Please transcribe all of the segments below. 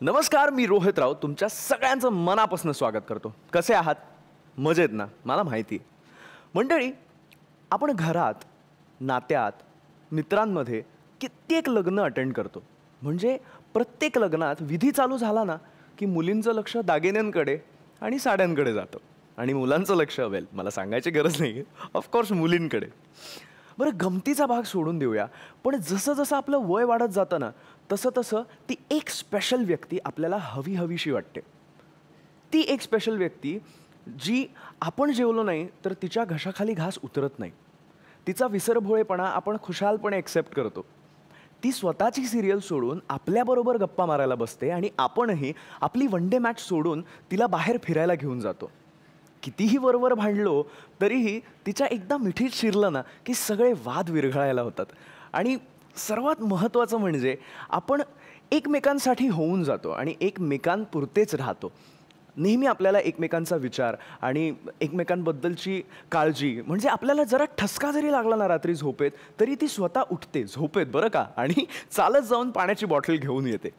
नमस्कार, मी रोहित राव तुमच्या सगळ्यांचं मनापासून स्वागत करतो. कसे आहात? मजेत ना? मला माहिती आहे. मंडळी, आपण घरात, नात्यात, मित्रांमध्ये कित्येक लग्न अटेंड करतो. म्हणजे प्रत्येक लग्नात विधी चालू झाला ना की मुलींचं लक्ष दागिन्यांकडे आणि साड्यांकडे जातं आणि मुलांचं लक्ष मला सांगायची गरज नाही, ऑफकोर्स मुलींकडे. बरं, गमतीचा भाग सोडून देऊया, पण जसं जसं आपलं वय वाढत जातं ना तसं तसं ती एक स्पेशल व्यक्ती आपल्याला हवीशी वाटते. ती एक स्पेशल व्यक्ती जी आपण जेवलो नाही तर तिच्या घशाखाली घास उतरत नाही. तिचा विसरभोळेपणा आपण खुशालपणे एक्सेप्ट करतो. ती स्वतःची सिरियल सोडून आपल्याबरोबर गप्पा मारायला बसते आणि आपणही आपली वन डे मॅच सोडून तिला बाहेर फिरायला घेऊन जातो. कितीही वरवर भांडलो तरीही तिच्या एकदा मिठीत शिरलं ना की सगळे वाद विरघळायला होतात. आणि सर्वात महत्त्वाचं म्हणजे आपण एकमेकांसाठी होऊन जातो आणि एकमेकांपुरतेच राहतो. नेहमी आपल्याला एकमेकांचा विचार आणि एकमेकांबद्दलची काळजी, म्हणजे आपल्याला जरा ठसका जरी लागला ना रात्री झोपेत तरी ती स्वतः उठते झोपेत बरं का, आणि चालत जाऊन पाण्याची बॉटल घेऊन येते.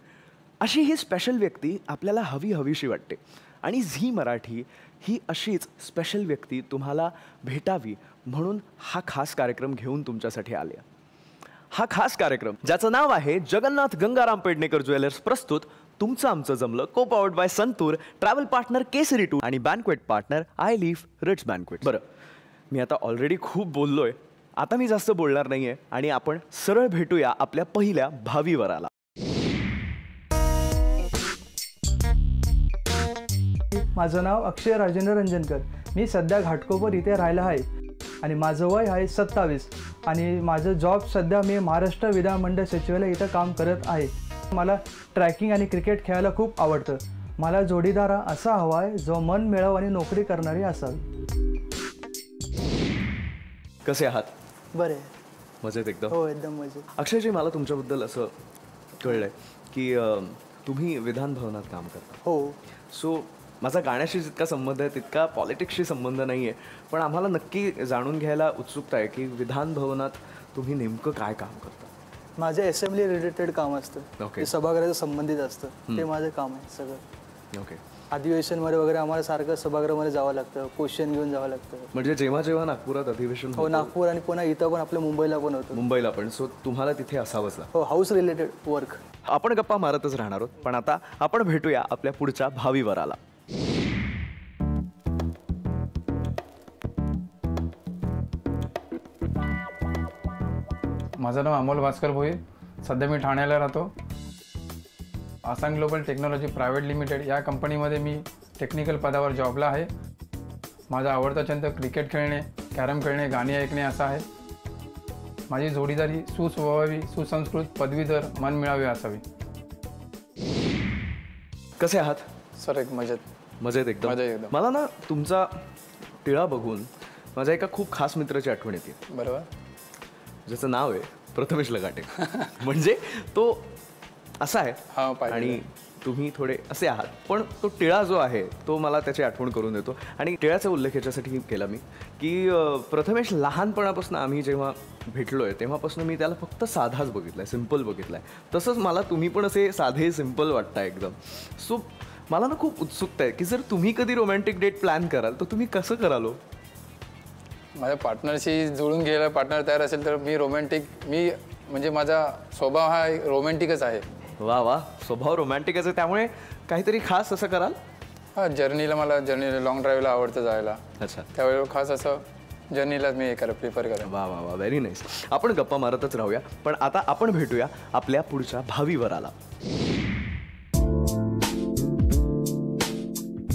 अशी ही स्पेशल व्यक्ती आपल्याला हवीशी वाटते. आणि झी मराठी ही अशीच स्पेशल व्यक्ती तुम्हाला भेटावी म्हणून हा खास कार्यक्रम घेऊन तुमच्यासाठी आले. हा खास कार्यक्रम ज्याचं नाव आहे जगन्नाथ गंगाराम पेडणेकर ज्वेलर्स प्रस्तुत तुमचं आमचं जमलं, co powered by Santoor, travel partner Kesari tour आणि banquet partner I live rich banquet. बरं, मी आता ऑलरेडी खूप बोललोय, आता मी जास्त बोलणार नाहीये आणि आपण सरळ भेटूया आपल्या पहिल्या भावी वराला. माझं नाव अक्षय राजेंद्र रंजनकर. मी सध्या घाटकोपर इथे राहिला आहे आणि माझं वय आहे 27 आणि माझं जॉब सध्या मी महाराष्ट्र विधानमंडळ सचिवालय इथं काम करत आहे. मला ट्रॅकिंग आणि क्रिकेट खेळायला खूप आवडतं. मला जोडीदार असा हवा आहे जो मन मिळव आणि नोकरी करणारी असावी. कसे आहात? बरे. मजेत एकदम? हो, एकदम मजेत. अक्षयजी, मला तुमच्याबद्दल असं कळलंय की तुम्ही विधान भवनात काम करता. हो. सो माझा गाण्याशी जितका संबंध आहे तितका पॉलिटिक्सशी संबंध नाही आहे, पण आम्हाला नक्की जाणून घ्यायला उत्सुकता आहे की विधान भवनात तुम्ही नेमकं काय काम करता. माझे असेंब्ली रिलेटेड काम असतं. ओके. सभागृहाचं संबंधित असतं, ते माझं काम आहे सगळं. ओके. अधिवेशनमध्ये वगैरे आम्हाला सारखं सभागृहामध्ये जावं लागतं, क्वेश्चन घेऊन जावं लागतं. म्हणजे जेव्हा नागपुरात अधिवेशन हो, नागपूर आणि पुन्हा इथं पण आपल्या मुंबईला पण होतं. मुंबईला पण. सो तुम्हाला तिथे असावंच लागतं. हो, हाऊस रिलेटेड वर्क. आपण गप्पा मारतच राहणार आहोत, पण आता आपण भेटूया आपल्या पुढच्या भावी वराला. माझं नाव अमोल भास्कर भोई. सध्या मी ठाण्याला राहतो. Assam global technology private limited या कंपनीमध्ये मी टेक्निकल पदावर जॉबला आहे. माझा आवडता छंद क्रिकेट खेळणे, कॅरम खेळणे, गाणी ऐकणे असा आहे. माझी जोडीदारी सुस्वभावी, सुसंस्कृत, पदवीधर, मनमिळावी असावी. कसे आहात? सर, एक मजेत. मजेत एकदम. मला ना तुमचा टिळा बघून माझ्या एका खूप खास मित्राची आठवण येते. बरोबर. ज्याचं नाव आहे प्रथमेश लगाटे. म्हणजे तो असा आहे आणि तुम्ही थोडे असे आहात, पण तो टिळा जो आहे तो मला त्याची आठवण करून देतो. आणि टिळाचा उल्लेख याच्यासाठी केला मी की प्रथमेश लहानपणापासून आम्ही जेव्हा भेटलोय तेव्हापासून मी त्याला फक्त साधाच बघितलाय, सिम्पल बघितलाय. तसंच मला तुम्ही पण असे साधे सिम्पल वाटताय एकदम. सो मला ना खूप उत्सुकता आहे की जर तुम्ही कधी रोमॅन्टिक डेट प्लॅन कराल तर तुम्ही कसं कराल? माझ्या पार्टनरशी जुळून घ्यायला पार्टनर तयार असेल तर मी म्हणजे माझा स्वभाव हा रोमॅन्टिकच आहे. वा वा, स्वभाव रोमॅन्टिकच आहे, त्यामुळे काहीतरी खास असं कराल? हां, मला जर्नीला लॉंग ड्राईव्हला आवडतं जायला. अच्छा. त्यावेळेला खास असं जर्नीलाच मी प्रिफर करेन. वा वा वा, व्हेरी नाईस. आपण गप्पा मारतच राहूया, पण आता आपण भेटूया आपल्या पुढच्या भावी वराला.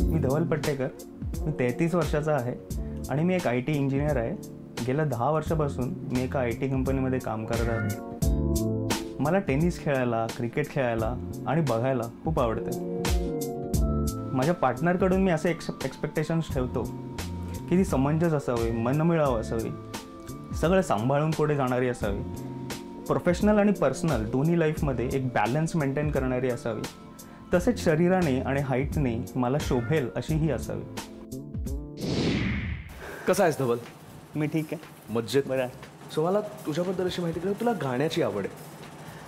मी धवल पट्टेकर. मी 33 वर्षाचा आहे आणि मी एक IT इंजिनियर आहे. गेल्या 10 वर्षापासून मी एका IT कंपनीमध्ये काम करत आहे. मला टेनिस खेळायला, क्रिकेट खेळायला आणि बघायला खूप आवडतं. माझ्या पार्टनरकडून मी असे एक्सपेक्टेशन्स ठेवतो की ती समंजस असावी, मनमिळावू असावी, सगळं सांभाळून पुढे जाणारी असावी, प्रोफेशनल आणि पर्सनल दोन्ही लाईफमध्ये एक बॅलन्स मेंटेन करणारी असावी, तसेच शरीराने आणि हाईटने मला शोभेल अशी ही असावी. कसा आहेस धवल? मी ठीक आहे, मज्जेत. बरं. सो मला तुझ्याबद्दल अशी माहिती कळली, तुला गाण्याची आवड आहे.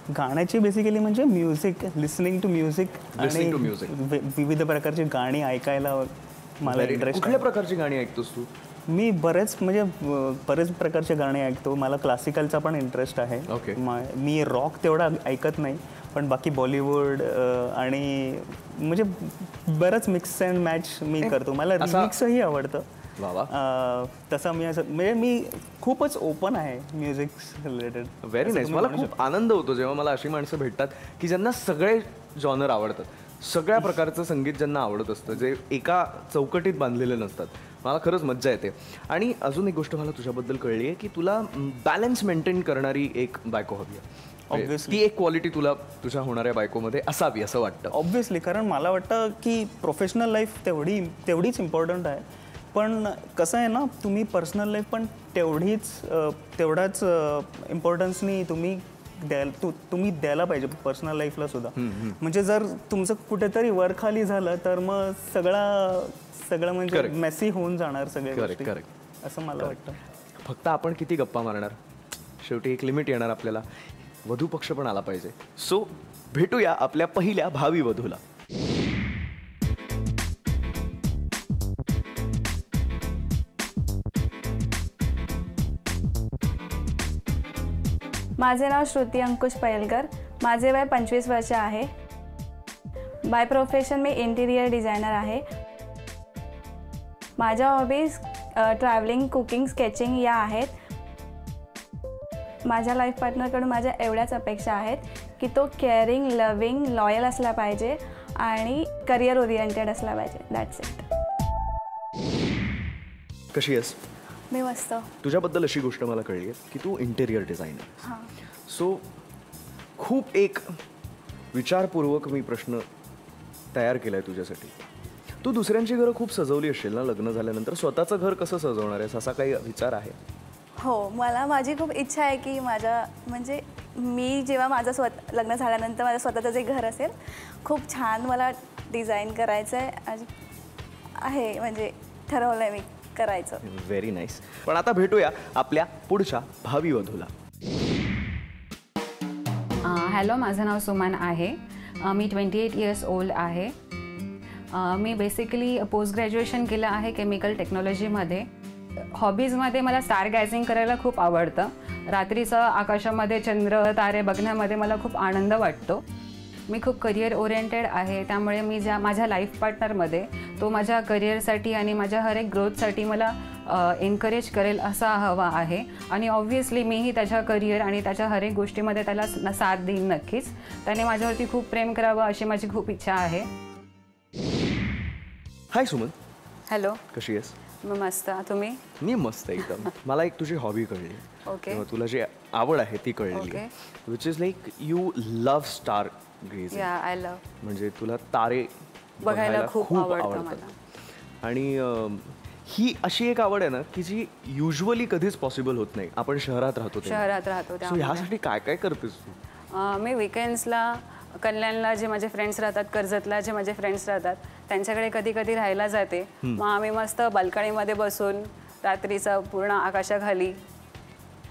गाण्याची बेसिकली म्हणजे music, listening to music Listening to आणि music. विविध प्रकारची गाणी ऐकायला मला इंटरेस्ट. कुठल्या प्रकारची गाणी ऐकतोस तू? मी बरेच प्रकारचे गाणे ऐकतो. मला क्लासिकलचा पण इंटरेस्ट आहे. Okay. मी रॉक तेवढा ऐकत नाही, पण बाकी बॉलिवूड आणि म्हणजे बरंच मिक्स अँड मॅच मी करतो. मला रिमिक्सही आवडतं. वा वा. तसं मी असं म्हणजे मी खूपच ओपन आहे म्युझिक रिलेटेड. Very nice. मला खूप आनंद होतो जेव्हा मला अशी माणसं भेटतात की ज्यांना सगळे जॉनर आवडतात, सगळ्या प्रकारचं संगीत ज्यांना आवडत असतं, जे एका चौकटीत बांधलेले नसतात. मला खरंच मज्जा येते. आणि अजून एक गोष्ट मला तुझ्याबद्दल कळली आहे की तुला बॅलन्स मेंटेन करणारी एक बायको हवी आहे. ती एक क्वालिटी तुला तुझ्या होणाऱ्या बायकोमध्ये असावी असं वाटतं. ऑब्व्हियसली, कारण मला वाटतं की प्रोफेशनल लाईफ तेवढीच इम्पॉर्टंट आहे, पण कसं आहे ना, तुम्ही पर्सनल लाईफ पण तेवढाच इम्पॉर्टन्सनी तुम्ही द्यायला पाहिजे पर्सनल लाईफला सुद्धा. म्हणजे जर तुमचं कुठेतरी वर खाली झालं तर मग सगळं म्हणजे मेसी होऊन जाणार सगळे गोष्टी, असं मला वाटतं. फक्त आपण किती गप्पा मारणार, शेवटी एक लिमिट येणार आपल्याला. वधू पक्ष पण आला पाहिजे. सो भेटूया आपल्या पहिल्या भावी वधूला. माझे नाव श्रुती अंकुश पैलकर. माझे वय 25 वर्ष आहे. By profession me interior designer आहे. माझ्या हॉबीज ट्रॅव्हलिंग, कुकिंग, स्केचिंग या आहेत. माझ्या लाईफ पार्टनरकडून माझ्या एवढ्याच अपेक्षा आहेत की तो केअरिंग, लव्हिंग, लॉयल असला पाहिजे आणि करिअर ओरिएंटेड असला पाहिजे. That's it. कशी आहेस? मी मस्त. तुझ्याबद्दल अशी गोष्ट मला कळली आहे की तू इंटेरियर डिझायनर. हां. सो खूप एक विचारपूर्वक मी प्रश्न तयार केला आहे तुझ्यासाठी. तू दुसऱ्यांची घरं खूप सजवली असेल ना लग्न झाल्यानंतर, स्वतःचं घर कसं सजवणार आहेस असा काही विचार आहे? हो, माझी खूप इच्छा आहे की म्हणजे मी जेव्हा लग्न झाल्यानंतर माझं स्वतःचं जे घर असेल खूप छान मला डिझाईन करायचं आहे. म्हणजे ठरवलं आहे मी करायचं. Very nice. पण आता भेटूया आपल्या पुढच्या भावी वधूला. हॅलो, माझं नाव सुमन आहे. मी 28 इयर्स ओल्ड आहे. मी बेसिकली पोस्ट ग्रॅज्युएशन केलं आहे केमिकल टेक्नॉलॉजीमध्ये. हॉबीजमध्ये मला स्टार गॅझिंग करायला खूप आवडतं. रात्रीचं आकाशामध्ये चंद्र तारे बघण्यामध्ये मला खूप आनंद वाटतो. मी खूप करिअर ओरिएंटेड आहे, त्यामुळे मी माझ्या लाईफ पार्टनरमध्ये तो माझ्या करिअरसाठी आणि माझ्या हर एक ग्रोथसाठी मला एनकरेज करेल असा हवा आहे. आणि ऑब्व्हियसली मीही त्याच्या करिअर आणि त्याच्या हर एक गोष्टीमध्ये त्याला साथ देईन नक्कीच. त्याने माझ्यावरती खूप प्रेम करावं अशी माझी खूप इच्छा आहे. हाय सुमन. हॅलो, कशी आहेस? मी मस्त. तुम्ही? मी मस्त एकदम. मला एक तुझी हॉबी कळली. ओके. तुला जी आवड आहे ती कळली, which is like you love star gazing. Yeah, I love. म्हणजे तुला तारे बघायला खूप आवडतं मला. आणि ही अशी एक आवड आहे ना की जी युजली कधीच पॉसिबल होत नाही. आपण शहरात राहतो. त्यामुळे ह्यासाठी काय काय करतेस तू? मी विकेंड्सला कल्याणला जे माझे फ्रेंड्स राहतात, कर्जतला जे माझे फ्रेंड्स राहतात त्यांच्याकडे कधी कधी राहायला जाते. मग आम्ही मस्त बाल्कनीमध्ये बसून रात्रीचं पूर्ण आकाशाखाली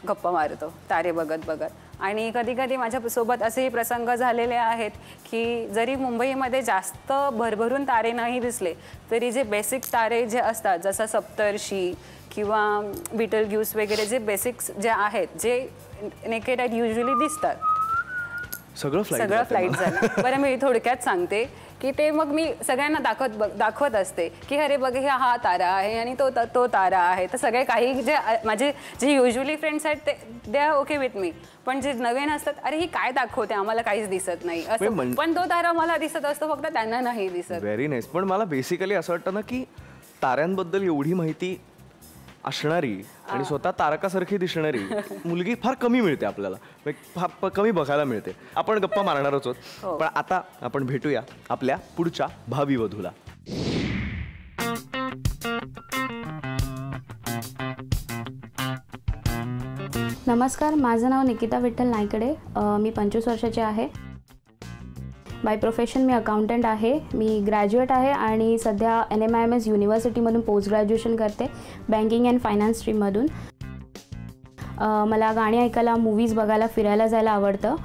गप्पा मारतो तारे बघत बघत. आणि कधी कधी माझ्यासोबत असेही प्रसंग झालेले आहेत की जरी मुंबईमध्ये जास्त भरभरून तारे नाही दिसले तरी जे बेसिक तारे जे असतात, जसं सप्तर्षी किंवा बिटल ग्यूस वगैरे, जे बेसिक्स जे आहेत जे नेकेड आईज युजली दिसतात, सगळं फ्लाईट झालं. बरं, मी थोडक्यात सांगते की ते मग मी सगळ्यांना दाखवत असते की अरे बघ, हा तारा आहे आणि तो तारा आहे. तर सगळे काही जे युजली फ्रेंड्स आहेत ते they are okay with me, पण जे नवीन असतात, अरे ही काय दाखवते, आम्हाला काहीच दिसत नाही असं. पण तो तारा मला दिसत असतो, फक्त त्यांना नाही दिसत. Very nice. पण मला बेसिकली असं वाटतं ना की ताऱ्यांबद्दल एवढी माहिती असणारी आणि स्वतः तारकासारखी दिसणारी मुलगी फार कमी मिळते आपल्याला, फार कमी बघायला मिळते. आपण गप्पा मारणारच आहोत. पण आता आपण भेटूया आपल्या पुढच्या भावी वधूला. नमस्कार, माझं नाव निकिता विठ्ठल नायकडे. मी 25 वर्षाची आहे. बाय प्रोफेशन मी अकाउंटंट आहे. मी ग्रॅज्युएट आहे आणि सध्या NMIMS युनिव्हर्सिटीमधून पोस्ट ग्रॅज्युएशन करते बँकिंग अँड फायनान्स स्ट्रीममधून. मला गाणी ऐकायला, मूवीज बघायला, फिरायला जायला आवडतं.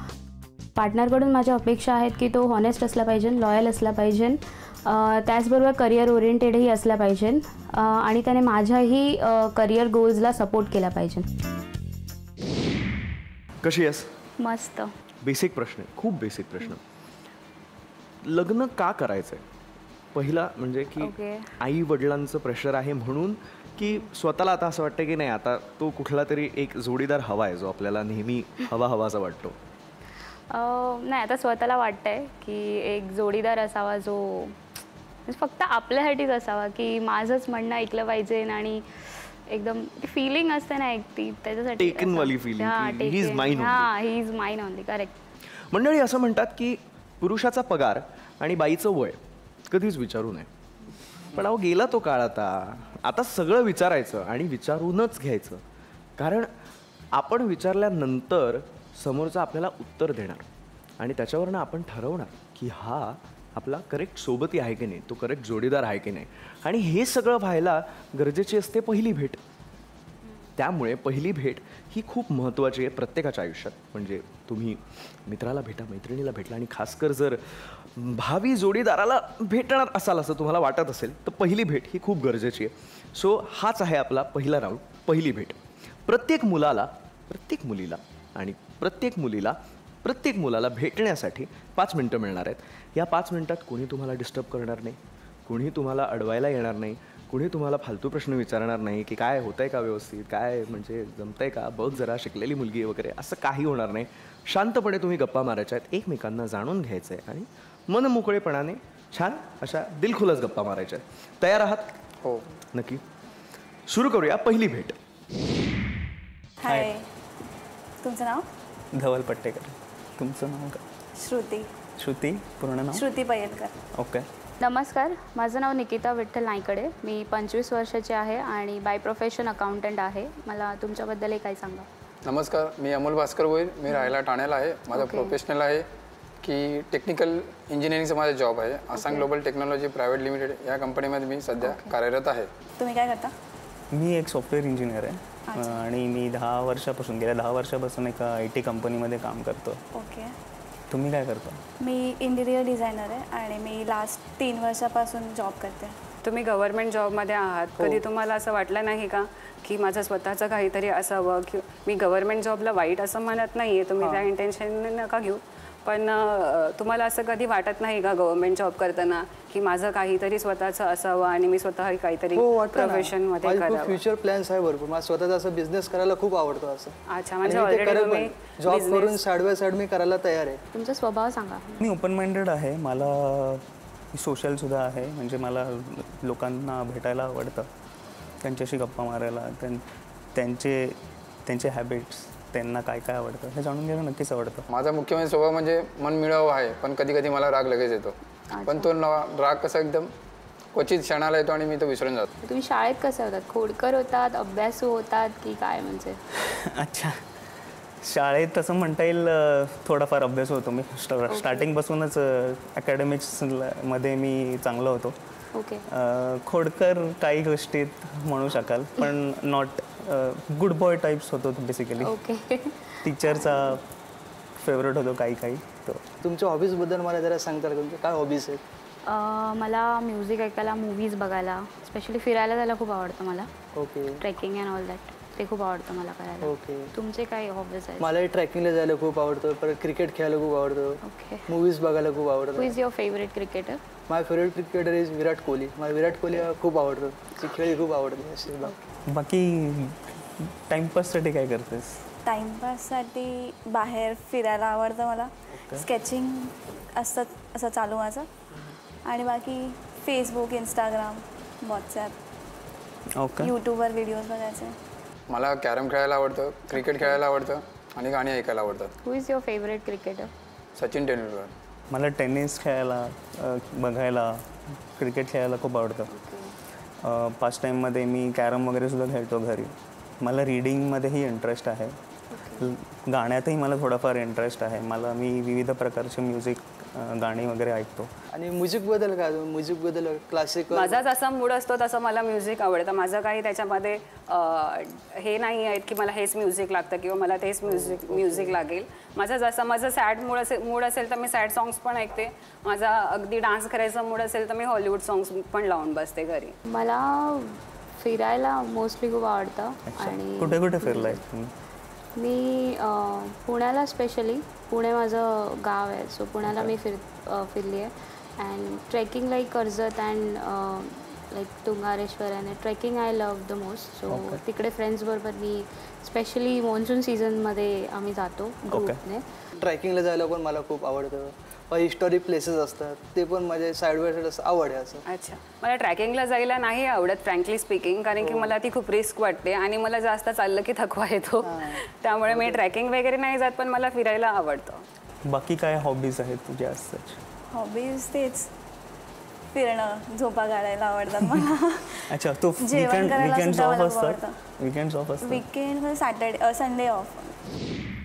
पार्टनरकडून माझ्या अपेक्षा आहेत की तो हॉनेस्ट असला पाहिजे, लॉयल असला पाहिजे, त्याचबरोबर करिअर ओरिएंटेडही असला पाहिजे आणि त्याने माझ्याही करिअर गोल्सला सपोर्ट केला पाहिजे. कशी आहेस? मस्त. बेसिक प्रश्न आहे, खूप बेसिक प्रश्न. लग्न का करायचं आहे? पहिला म्हणजे की आई वडिलांचं प्रेशर आहे म्हणून, की स्वतःला आता असं वाटतं की नाही आता तो कुठला तरी एक जोडीदार हवा आहे जो आपल्याला नेहमी हवासा वाटतो? नाही, आता स्वतःला वाटतंय की एक जोडीदार असावा जो फक्त आपल्यासाठीच असावा, की माझंच म्हणणं ऐकलं पाहिजे आणि एकदम फिलिंग असते ना एक ती, त्याच्यासाठी टेकन वाली feeling, he is mine only. Correct. मंडळी असं म्हणतात की पुरुषाचा पगार आणि बाईचं वय कधीच विचारू नये. पण अहो गेला तो काळ. आता सगळं विचारायचं आणि विचारूनच घ्यायचं, कारण आपण विचारल्यानंतर समोरचा आपल्याला उत्तर देणार आणि त्याच्यावरनं आपण ठरवणार की हा आपला करेक्ट सोबती आहे की नाही, तो करेक्ट जोडीदार आहे की नाही. आणि हे सगळं व्हायला गरजेची असते पहिली भेट. त्यामुळे पहिली भेट ही खूप महत्त्वाची आहे प्रत्येकाच्या आयुष्यात. म्हणजे तुम्ही मित्राला भेटा, मैत्रिणीला भेटला आणि खासकर जर भावी जोडीदाराला भेटणार असाल असं तुम्हाला वाटत असेल तर पहिली भेट ही खूप गरजेची आहे. सो हाच आहे आपला पहिला राऊंड, पहिली भेट. प्रत्येक मुलाला, प्रत्येक मुलीला आणि प्रत्येक मुलीला, प्रत्येक मुलाला भेटण्यासाठी 5 मिनटं मिळणार आहेत. या 5 मिनटात कोणी तुम्हाला डिस्टर्ब करणार नाही, कोणी तुम्हाला अडवायला येणार नाही, कुणी तुम्हाला फालतू प्रश्न विचारणार नाही की काय होतंय का व्यवस्थित, काय म्हणजे जमतंय का, बघ जरा शिकलेली मुलगी वगैरे, असं काही होणार नाही. शांतपणे तुम्ही गप्पा मारायच्या आहेत, एकमेकांना जाणून घ्यायचं आहे आणि मनमोकळेपणाने छान अशा दिलखुलास गप्पा मारायच्या आहेत. तयार आहात? हो, नक्की. सुरू करूया पहिली भेट. हाय, तुमचं नाव? धवल पट्टेकर. तुमचं नाव का? श्रुती. श्रुती, पूर्ण नाव? श्रुती पयलकर. ओके. नमस्कार, माझं नाव निकिता विठ्ठल नाईकडे. मी 25 वर्षाची आहे आणि बाय प्रोफेशन अकाउंटंट आहे. मला तुमच्याबद्दल काही सांगा. नमस्कार, मी अमोल भास्कर गोयल. मी राहायला ठाण्याला आहे. माझं प्रोफेशनल आहे की टेक्निकल इंजिनिअरिंगचा माझा जॉब आहे. Assam global technology private limited या कंपनीमध्ये मी सध्या कार्यरत आहे. तुम्ही काय करता? मी एक सॉफ्टवेअर इंजिनियर आहे आणि मी गेल्या 10 वर्षापासून एका IT कंपनीमध्ये काम करतो. ओके. तुम्ही काय करता? मी इंटिरियर डिझायनर आहे आणि मी लास्ट 3 वर्षापासून जॉब करते. तुम्ही गव्हर्नमेंट जॉबमध्ये आहात, कधी तुम्हाला असं वाटलं नाही का की माझं स्वतःचं काहीतरी असावं? की मी गव्हर्नमेंट जॉबला वाईट असं म्हणत नाही आहे, तुम्ही त्या इंटेन्शन नका घेऊ, पण तुम्हाला असं कधी वाटत नाही का गव्हर्नमेंट जॉब करताना की माझं काहीतरी स्वतःचं असावं आणि मी स्वतः काहीतरी प्रोफेशनमध्ये करावं? फ्युचर प्लॅन्स आहे भरपूर. मला स्वतःचा असं बिझनेस करायला खूप आवडतो असं. अच्छा, म्हणजे ऑलरेडी तुम्ही जॉब करून साइड बाय साइड मी करायला तयार आहे. तुमचा स्वभाव सांगा. मी ओपन माइंडेड आहे. मला सोशलसुद्धा आहे. म्हणजे मला लोकांना भेटायला आवडतं, त्यांच्याशी गप्पा मारायला, त्यांचे हॅबिट्स, त्यांना काय काय आवडतं हे जाणून घ्यायला नक्कीच आवडतं. माझा मुख्य म्हणजे स्वभाव म्हणजे मनमिळावू आहे, पण कधी कधी मला राग लगेच येतो. पण तो राग कसा एकदम क्वचित क्षणाला येतो आणि मी तो विसरून जातो. तुम्ही शाळेत कसे होतात? खोडकर होतात, अभ्यासू होतात की काय? म्हणजे अच्छा, शाळेत तसं म्हणता येईल थोडाफार अभ्यास होतो मी. स्टार्टिंगपासूनच अकॅडमिक्समध्ये मी चांगला होतो. ओके. खोडकर काही गोष्टीत म्हणू शकाल, पण नॉट गुड बॉय टाईप्स होतो बेसिकली. ओके. टीचरचा फेवरेट होतो काही. तो तुमच्या हॉबीजबद्दल मला जरा सांगताल का? तुमचे काय हॉबीज आहेत? मला म्युझिक ऐकायला, मूवीज बघायला, स्पेशली फिरायला जायला खूप आवडतं मला. Okay. Trekking and all that ते खूप आवडतं मला करायला. ओके. तुमचे काय हॉबीज आहेत? मलाही ट्रेकिंगला जायला खूप आवडतं, परत क्रिकेट खेळायला खूप आवडतं, ओके. मूवीज बघायला खूप आवडतं. Who is your favourite cricketer? My favourite cricketer is Virat Kohli. मला विराट कोहली खूप आवडतो, त्याची खेळ खूप आवडते. बाकी टाइमपाससाठी काय करतेस? टाइमपाससाठी बाहेर फिरायला आवडतं मला. स्केचिंग असं चालू माझं. आणि बाकी फेसबुक, इंस्टाग्राम, व्हॉट्सॲप, ओके. यूट्यूबवर व्हिडिओज बघायचे. मला कॅरम खेळायला आवडतं, क्रिकेट खेळायला आवडतं आणि गाणी ऐकायला आवडतात. हू is your favourite cricketer? Sachin Tendulkar. मला टेनिस खेळायला, बघायला, क्रिकेट खेळायला खूप आवडतं. पास्ट टाईममध्ये मी कॅरम वगैरे सुद्धा खेळतो घरी. मला रीडिंगमध्येही इंटरेस्ट आहे. गाण्यातही मला थोडाफार इंटरेस्ट आहे. मी विविध प्रकारचे म्युझिक गाणी वगैरे ऐकतो. आणि म्युझिकबद्दल काय, म्युझिकबद्दल क्लासिकल? माझा जसा मूड असतो तसं मला म्युझिक आवडतं. माझं काही त्याच्यामध्ये हे नाही आहे की मला हेच म्युझिक लागतं किंवा मला तेच म्युझिक लागेल. माझं सॅड मूड असेल तर मी सॅड सॉंग्स पण ऐकते. माझा अगदी डान्स करायचा मूड असेल तर मी हॉलिवूड सॉंग्स पण लावून बसते घरी. मला फिरायला मोस्टली खूप आवडतं. आणि कुठे कुठे फिरलाय? मी पुण्याला, स्पेशली पुणे माझं गाव आहे, सो पुण्याला मी फिरली आहे. And trekking like Karjat and like Tungareshwar आणि trekking I love the most. So तिकडे फ्रेंड्सबरोबर मी स्पेशली मॉन्सून सीझनमध्ये आम्ही जातो ग्रुपने. ट्रेकिंगला जायला पण मला खूप आवडतं. हिस्टॉरिक प्लेसेस असतात ते पण माझे साईड बाय साईड असं आवड आहे असं. अच्छा, मला ट्रॅकिंगला जायला नाही आवडत फ्रँकली स्पीकिंग, कारण की मला ती खूप रिस्क वाटते आणि मला जास्त चाललं की थकवा येतो. त्यामुळे मी ट्रॅकिंग वगैरे नाही जात, पण मला फिरायला आवडतं. बाकी काय हॉबीज आहेत तुझ्या? हॉबीज तेच फिरणं, झोपा काढायला आवडतात मला. अच्छा, तो वीकेंड्स ऑफ असतात? Weekend, Saturday, Sunday off.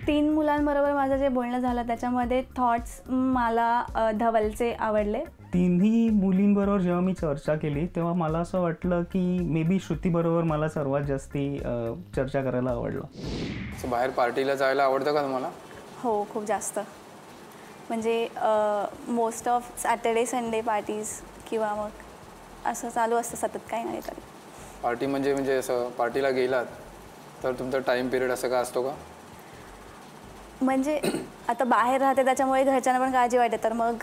3 मुलांबरोबर माझं जे बोलणं झालं त्याच्यामध्ये थॉट्स मला धवलचे आवडले. तिन्ही मुलींबरोबर जेव्हा मी चर्चा केली तेव्हा मला असं वाटलं की मे बी श्रुतीबरोबर मला सर्वात जास्ती चर्चा करायला आवडलं. बाहेर पार्टीला जायला आवडतं का तुम्हाला? हो, खूप जास्त. म्हणजे most of Saturday Sunday parties किंवा मग असं चालू असतं सतत काही नाही तरी. पार्टी म्हणजे असं पार्टीला गेलात तर तुमचा टाईम पिरियड असं का असतो का? म्हणजे आता बाहेर राहते त्याच्यामुळे घरच्यांना पण काळजी वाटते, तर मग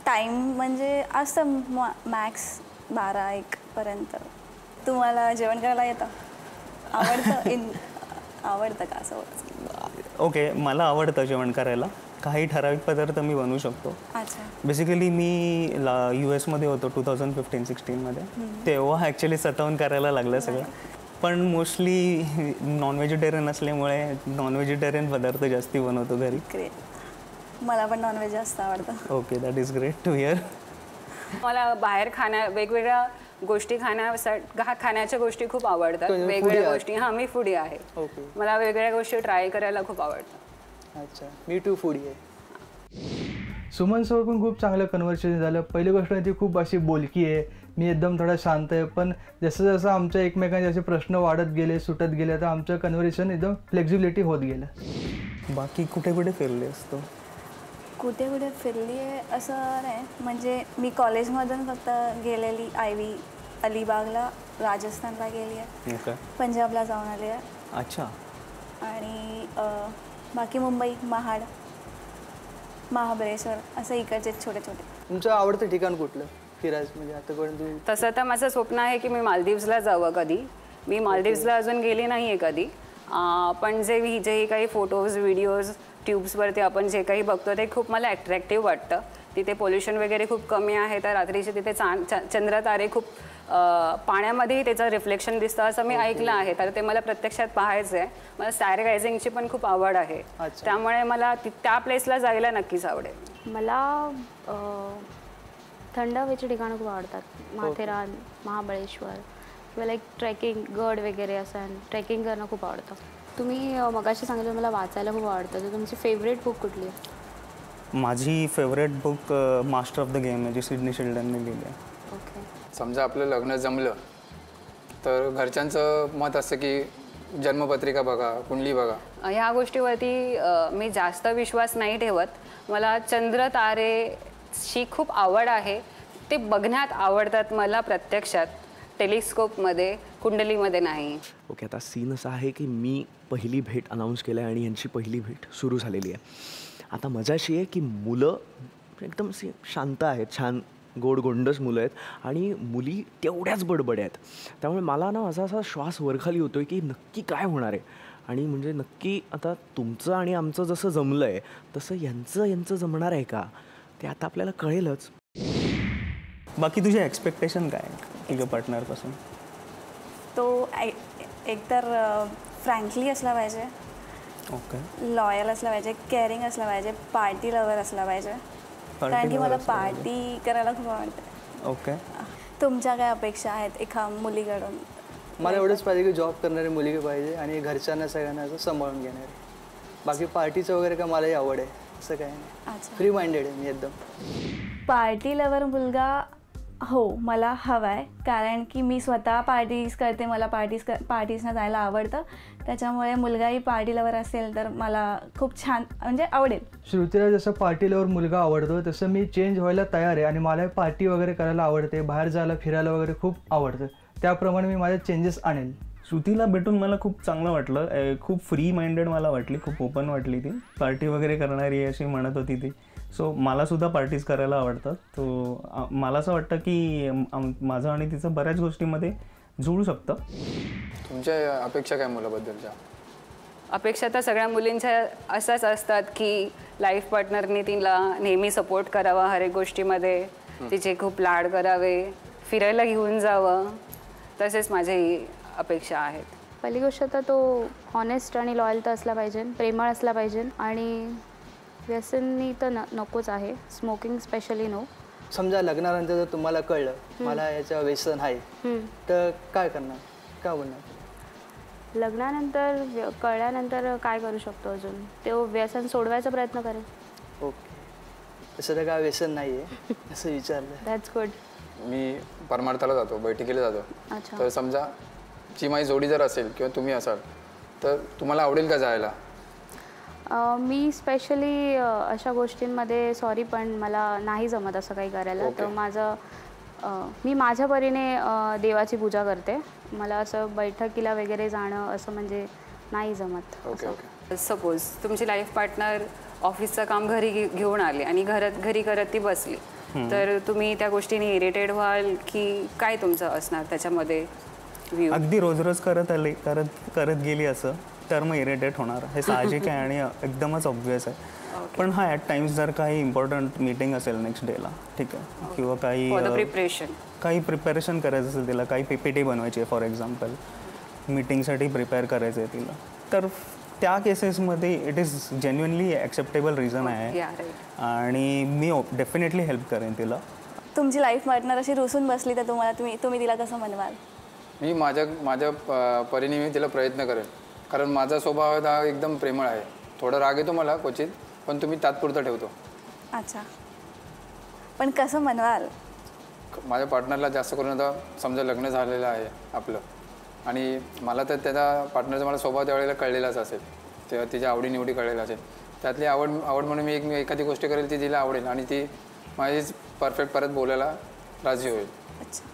टाईम म्हणजे असतं मॅक्स 12-1 पर्यंत. तुम्हाला जेवण करायला येतं? आवडतं का असं? ओके, मला आवडतं जेवण करायला. काही ठराविक पदार्थ मी बनवू शकतो. अच्छा. बेसिकली मी US मध्ये होतो 2015-16 मध्ये, तेव्हा ॲक्च्युली स्वतःहून करायला लागलं सगळं. पण मोस्टली नॉन व्हेजिटेरियन असल्यामुळे नॉन व्हेजिटेरियन पदार्थ जास्ती बनवतो घरी. ग्रेट. मला पण नॉनव्हेज जास्त आवडतं. Okay, that is great to hear. मला बाहेर वेगवेगळ्या गोष्टी खाण्याच्या गोष्टी खूप आवडतात. वेगवेगळ्या गोष्टी. हां, मी फूडी आहे. मला वेगवेगळ्या गोष्टी ट्राय करायला खूप आवडतं. अच्छा, मी टू फूडी आहे. सुमनसोबत पण खूप चांगलं कन्व्हर्सेशन झालं. पहिली गोष्ट ती खूप अशी बोलकी आहे, मी एकदम थोडा शांत आहे. पण जसं जसं आमच्या एकमेकांचे असे प्रश्न वाढत गेले, सुटत गेले, तर आमचं कन्व्हर्सेशन एकदम फ्लेक्झिबिलिटी होत गेलं. बाकी कुठे कुठे फिरले असतो? कुठे कुठे फिरली आहे असं नाही. म्हणजे मी कॉलेजमधून फक्त गेलेली IV अलिबागला, राजस्थानला गेली आहे, पंजाबला जाऊन आली आहे. अच्छा. आणि बाकी मुंबई, महाड, महाबळेश्वर असं इकडचे छोटे छोटे. तुमचं आवडतं ठिकाण कुठलं फिरायचं म्हणजे आतापर्यंत? तसं तर माझं स्वप्न आहे की मी मालदीव्सला जावं कधी. मी मालदीव्सला अजून गेली नाही आहे कधी. पण जे काही फोटोज, व्हिडिओज ट्यूब्सवरती आपण जे काही बघतो ते खूप मला ॲट्रॅक्टिव्ह वाटतं. तिथे पोल्युशन वगैरे खूप कमी आहे, तर रात्रीचे तिथे चंद्रतारे खूप पाण्यामध्येही त्याचं रिफ्लेक्शन दिसतं असं मी ऐकलं आहे. तर ते मला प्रत्यक्षात पाहायचं आहे. मला स्टारगायझिंगची पण खूप आवड आहे, त्यामुळे मला त्या प्लेसला जायला नक्कीच आवडेल. मला थंड हवेची ठिकाणं खूप आवडतात. माथेरान, महाबळेश्वर किंवा लाईक ट्रेकिंग, गड वगैरे असं ट्रेकिंग करणं खूप आवडतं. तुम्ही मगाशी सांगितलं मला वाचायला खूप आवडतं, तर तुमची फेवरेट बुक कुठली आहे? माझी favourite book master of the game आहे, जी सिडनी शेल्डनने लिहिली आहे. ओके. समजा आपलं लग्न जमलं तर घरच्यांचं मत असतं की जन्मपत्रिका बघा, कुंडली बघा. ह्या गोष्टीवरती मी जास्त विश्वास नाही ठेवत. मला चंद्र तारेची खूप आवड आहे, ते बघण्यात आवडतात मला प्रत्यक्षात, टेलिस्कोपमध्ये, कुंडलीमध्ये नाही. ओके, आता सीन असा आहे की मी पहिली भेट अनाऊन्स केलं आहे आणि यांची पहिली भेट सुरू झालेली आहे. आता मजा अशी आहे की मुलं एकदम शांत आहेत, छान गोड गोंडस मुलं आहेत आणि मुली तेवढ्याच बडबड आहेत. त्यामुळे मला ना माझा असा श्वास वरखाली होतो आहे की नक्की काय होणार आहे. आणि म्हणजे नक्की आता तुमचं आणि आमचं जसं जमलं आहे तसं यांचं जमणार आहे का, ते आता आपल्याला कळेलच. बाकी तुझे एक्सपेक्टेशन काय तुझ्या पार्टनरपासून? तो एकतर फ्रँकली असला पाहिजे, ओके, लॉयल असला पाहिजे, केअरिंग असला पाहिजे, पार्टी लवर असला पाहिजे, कारण की मला पार्टी करायला खूप आवडते. ओके. तुमच्या काय अपेक्षा आहेत एका मुलीकडून? मला एवढंच पाहिजे की जॉब करणारी मुलगी पाहिजे आणि घरच्यांना सगळ्यांना असं सांभाळून घेणारी. बाकी पार्टीचं वगैरे का मलाही आवड आहे, असं काही नाही, अच्छा. फ्री माइंडेड आहे मी एकदम. पार्टी लवर मुलगा हो मला हवा आहे, कारण की मी स्वतः पार्टीज करते, मला पार्टीजना जायला आवडतं. त्याच्यामुळे मुलगाही पार्टी लवर असेल तर मला खूप छान म्हणजे आवडेल. श्रुतीला जसं पार्टी लवर मुलगा आवडतो तसं मी चेंज व्हायला तयार आहे आणि मला पार्टी वगैरे करायला आवडते, बाहेर जायला फिरायला वगैरे खूप आवडतं. त्याप्रमाणे मी माझे चेंजेस आणेल. श्रुतीला भेटून मला खूप चांगलं वाटलं. खूप फ्री माइंडेड मला वाटली, खूप ओपन वाटली ती. पार्टी वगैरे करणारी अशी म्हणत होती ती. सो मलासुद्धा पार्टीज करायला आवडतात. तो मला असं वाटतं की माझं आणि तिचं बऱ्याच गोष्टींमध्ये जुळू शकतं. तुमच्या अपेक्षा काय मुलाबद्दलच्या? अपेक्षा तर सगळ्या मुलींच्या अशाच असतात की लाईफ पार्टनरने तिला नेहमी सपोर्ट करावा हर एक गोष्टीमध्ये, तिचे खूप लाड करावे, फिरायला घेऊन जावं. तसेच माझी अपेक्षा आहेत. पहिली गोष्ट तर तो हॉनेस्ट आणि लॉयल तर असला पाहिजे, प्रेमळ असला पाहिजे आणि व्यसनी तर नकोच आहे. Smoking specially no. समजा लग्नानंतर जर तुम्हाला कळलं मला याचं व्यसन आहे तर काय करणार, काय बोलणार? लग्नानंतर कळल्यानंतर काय करू शकतो अजून? तो व्यसन सोडवायचा प्रयत्न करेल. ओके, तसं तर काय व्यसन नाही आहे असं विचारलं. That's good. मी परमार्थाला जातो, बैठकीला जातो. अच्छा. तर समजा जी माझी जोडी जर असेल किंवा तुम्ही असाल तर तुम्हाला आवडेल का जायला? मी स्पेशली अशा गोष्टींमध्ये सॉरी पण मला नाही जमत असं काही करायला. तर माझं मी माझ्या परीने देवाची पूजा करते. मला असं बैठकीला वगैरे जाणं असं म्हणजे नाही जमत. Okay okay. सपोज तुमची लाईफ पार्टनर ऑफिसचं काम घरी घेऊन आले आणि घरी करत ती बसली, तर तुम्ही त्या गोष्टीने इरिटेट व्हाल की काय तुमचं असणार त्याच्यामध्ये व्ह्यू? अगदी रोज रोज करत गेली असं तर मग इरिटेट होणार, हे साहजिक आहे आणि एकदमच ऑब्व्हियस आहे. पण हा ॲट टाइम्स जर काही इम्पॉर्टंट मीटिंग असेल नेक्स्ट डेला, ठीक आहे, किंवा काही प्रिपरेशन करायचं असेल तिला, काही PPT बनवायची आहे फॉर एक्झाम्पल, मीटिंगसाठी प्रिपेअर करायचं आहे तिला, तर त्या केसेसमध्ये it is genuinely acceptable reason आहे आणि मी डेफिनेटली हेल्प करेन तिला. तुमची लाईफ पार्टनर अशी रुसून बसली तर तुम्ही तिला कसं मनवाल? मी माझ्या परीने मी तिला प्रयत्न करेन, कारण माझा स्वभाव हा एकदम प्रेमळ आहे. थोडा राग येतो मला क्वचित, पण तुम्ही तात्पुरतं ठेवतो. अच्छा, पण कसं मनवाल? माझ्या पार्टनरला जास्त करून आता समजा लग्न झालेलं आहे आपलं आणि मला तर त्याचा पार्टनरचा मला स्वभाव त्यावेळेला कळलेलाच असेल, तेव्हा तिच्या आवडीनिवडी कळलेला असेल. त्यातली आवड म्हणून मी एखादी गोष्ट करेल ती तिला आवडेल आणि ती माझीच परफेक्ट परत बोलायला राजी होईल. अच्छा.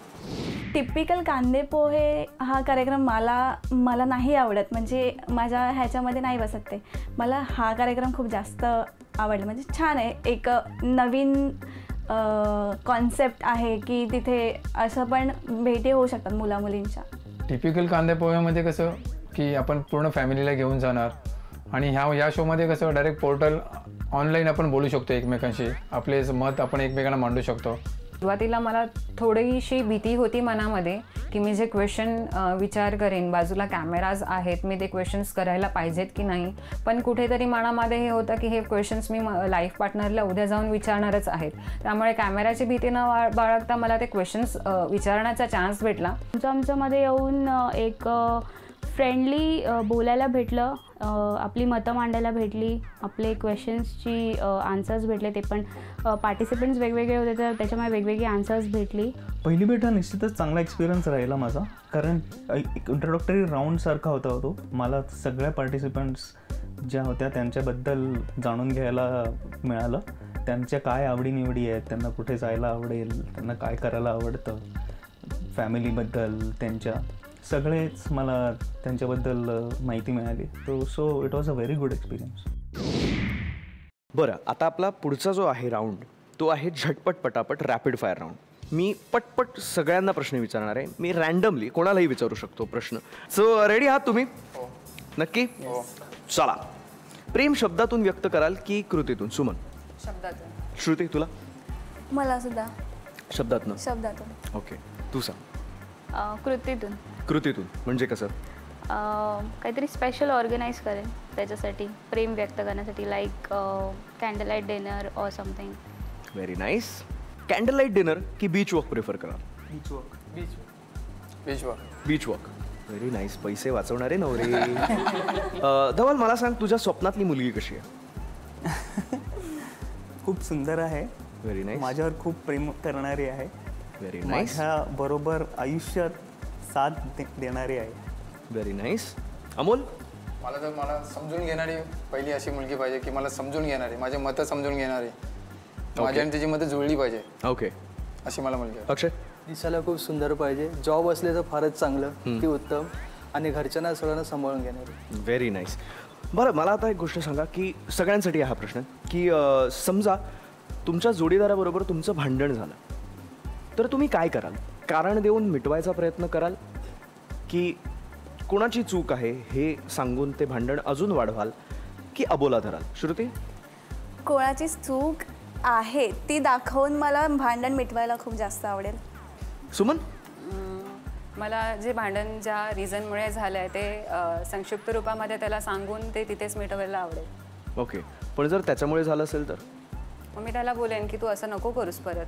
टिपिकल कांदे पोहे हा कार्यक्रम मला नाही आवडत, म्हणजे माझ्या ह्याच्यामध्ये नाही बसत ते. मला हा कार्यक्रम खूप जास्त आवडला, म्हणजे छान आहे. एक नवीन कॉन्सेप्ट आहे की तिथे असं पण भेटी होऊ शकतात मुलामुलींच्या. टिपिकल कांदे पोह्यामध्ये कसं की आपण पूर्ण फॅमिलीला घेऊन जाणार आणि ह्या शोमध्ये कसं डायरेक्ट पोर्टल ऑनलाईन आपण बोलू शकतो एकमेकांशी, आपले मत आपण एकमेकांना मांडू शकतो. सुरुवातीला मला थोडीशी भीती होती मनामध्ये की मी जे क्वेश्चन विचार करेन, बाजूला कॅमेराज आहेत, मी ते क्वेश्चन्स करायला पाहिजेत की नाही. पण कुठेतरी मनामध्ये हे होतं की हे क्वेश्चन्स मी लाईफ पार्टनरला उद्या जाऊन विचारणारच आहेत, त्यामुळे कॅमेराची भीती न बाळगता मला ते क्वेश्चन्स विचारण्याचा चान्स भेटला. आमच्यामध्ये येऊन एक फ्रेंडली बोलायला भेटलं, आपली मतं मांडायला भेटली, आपले क्वेश्चन्सची आन्सर्स भेटले. ते पण पार्टिसिपंट्स वेगवेगळे होते तर त्याच्यामुळे वेगवेगळी आन्सर्स भेटली. पहिली भेट हा निश्चितच चांगला एक्सपिरियन्स राहिला माझा, कारण एक इंट्रोडक्टरी राऊंडसारखा होता तो. मला सगळ्या पार्टिसिपंट्स ज्या होत्या त्यांच्याबद्दल जाणून घ्यायला मिळालं. त्यांच्या काय आवडीनिवडी आहेत, त्यांना कुठे जायला आवडेल, त्यांना काय करायला आवडतं, फॅमिलीबद्दल त्यांच्या सगळेच मला त्यांच्याबद्दल माहिती मिळाली. So it was a very good experience. बरं, आता आपला पुढचा जो आहे राऊंड तो आहे झटपट पटापट रॅपिड फायर राऊंड. मी पटपट सगळ्यांना प्रश्न विचारणार आहे. मी रँडमली कोणालाही विचारू शकतो प्रश्न. सो रेडी आहात तुम्ही? नक्की? चला. प्रेम शब्दातून व्यक्त कराल की कृतीतून? सुमन? शब्दातून. श्रुती तुला? मला सुद्धा शब्दातून. ओके, तू सांग. कृतीतून. कृतीतून म्हणजे कसं? काहीतरी स्पेशल ऑर्गनाईज करेन त्याच्यासाठी, प्रेम व्यक्त करण्यासाठी, like candle light dinner or something. Very nice. Candle light dinner की बीच वॉक प्रिफर करा? Beach walk. Very nice. पैसे वाचवणारे नवरे. धवल, मला सांग तुझ्या स्वप्नातली मुलगी कशी आहे? खूप सुंदर आहे. Very nice. माझ्यावर खूप प्रेम करणारी आहे. Very nice. माझ्या बरोबर आयुष्यात साथ देणारी आहे. Very nice. अमोल? मला समजून घेणारी पहिली अशी मुलगी पाहिजे की मला समजून घेणारी, माझे मतं समजून घेणारी, माझी आणि तिची मतं जुळली पाहिजे. ओके. अशी मला मुलगी. अक्षय? दिसायला खूप सुंदर पाहिजे, जॉब असले तर फारच चांगलं, ती उत्तम, आणि घरच्यांना सगळ्यांना सांभाळून घेणारी. Very nice. बरं, मला आता एक गोष्ट सांगा की सगळ्यांसाठी हा प्रश्न की समजा तुमच्या जोडीदाराबरोबर तुमचं भांडण झालं तर तुम्ही काय कराल? कारण देऊन मिटवायचा प्रयत्न कराल की कोणाची चूक आहे हे सांगून ते भांडण अजून वाढवाल की अबोला धराल? श्रुती? कोणाची चूक आहे ती दाखवून मला भांडण मिटवायला खूप जास्त आवडेल. सुमन? मला जे भांडण ज्या रिझनमुळे झालं आहे ते संक्षिप्त रूपामध्ये त्याला सांगून ते तिथेच मिटवायला आवडेल. ओके. पण जर त्याच्यामुळे झालं असेल तर? मग मी त्याला बोलेन की तू असं नको करूस परत.